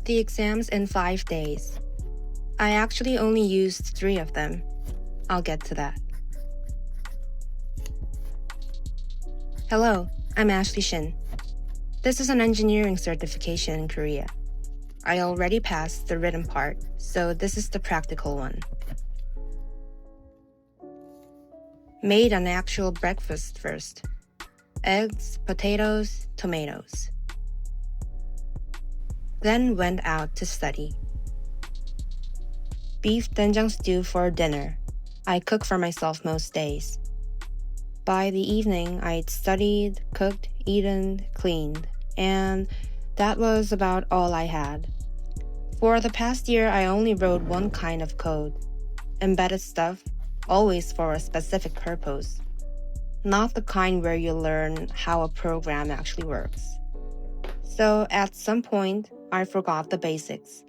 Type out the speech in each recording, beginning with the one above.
The exam's in 5 days. I actually only used 3 of them. I'll get to that. Hello, I'm Ashley Shin. This is an engineering certification in Korea. I already passed the written part, so this is the practical one. Made an actual breakfast first. Eggs, potatoes, tomatoes. Then went out to study. Beef doenjang stew for dinner. I cook for myself most days. By the evening, I'd studied, cooked, eaten, cleaned, and that was about all I had. For the past year, I only wrote one kind of code. Embedded stuff, always for a specific purpose. Not the kind where you learn how a program actually works. So at some point, I forgot the basics.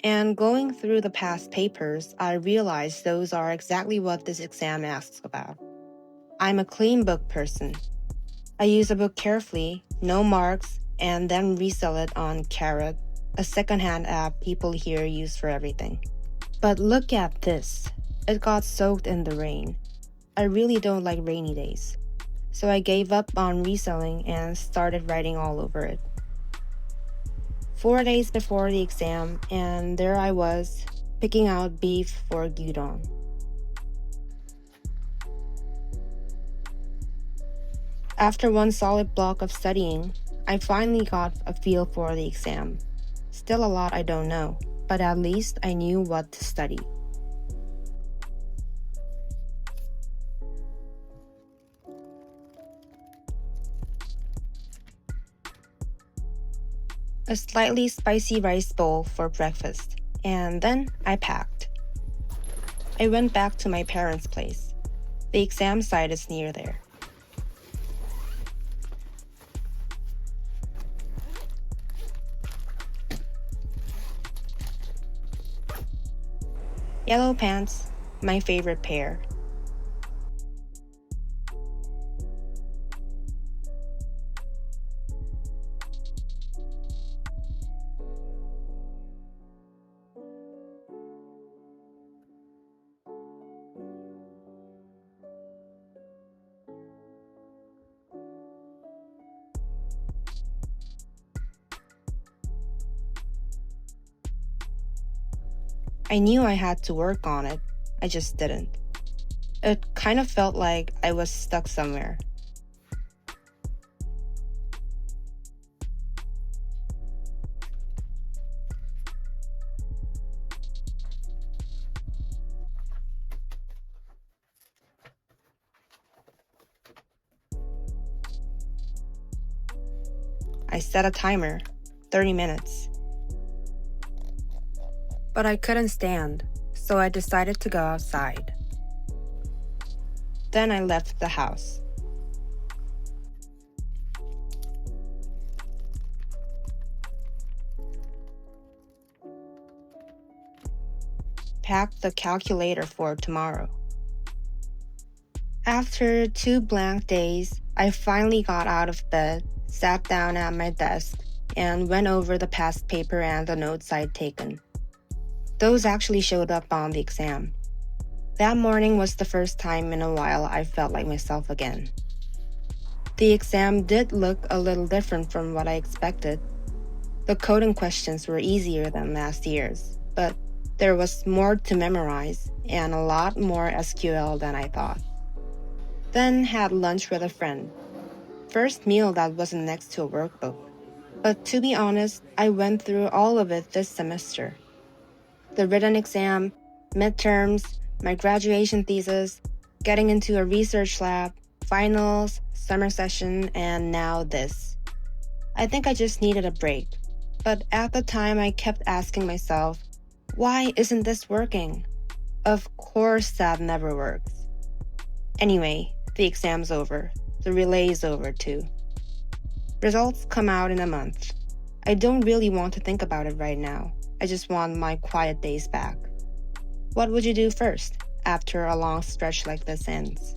And going through the past papers, I realized those are exactly what this exam asks about. I'm a clean book person. I use a book carefully, no marks, and then resell it on Carrot, a secondhand app people here use for everything. But look at this. It got soaked in the rain. I really don't like rainy days. So I gave up on reselling and started writing all over it. 4 days before the exam, and there I was, picking out beef for gyudon. After one solid block of studying, I finally got a feel for the exam. Still a lot I don't know, but at least I knew what to study. A slightly spicy rice bowl for breakfast, and then I packed. I went back to my parents' place. The exam site is near there. Yellow pants, my favorite pair. I knew I had to work on it, I just didn't. It kind of felt like I was stuck somewhere. I set a timer, 30 minutes. But I couldn't stand, so I decided to go outside. Then I left the house. Packed the calculator for tomorrow. After 2 blank days, I finally got out of bed, sat down at my desk, and went over the past paper and the notes I'd taken. Those actually showed up on the exam. That morning was the first time in a while I felt like myself again. The exam did look a little different from what I expected. The coding questions were easier than last year's, but there was more to memorize and a lot more SQL than I thought. Then had lunch with a friend. First meal that wasn't next to a workbook. But to be honest, I went through all of it this semester. The written exam, midterms, my graduation thesis, getting into a research lab, finals, summer session, and now this. I think I just needed a break. But at the time, I kept asking myself, why isn't this working? Of course that never works. Anyway, the exam's over. The relay's over too. Results come out in a month. I don't really want to think about it right now. I just want my quiet days back. What would you do first, after a long stretch like this ends?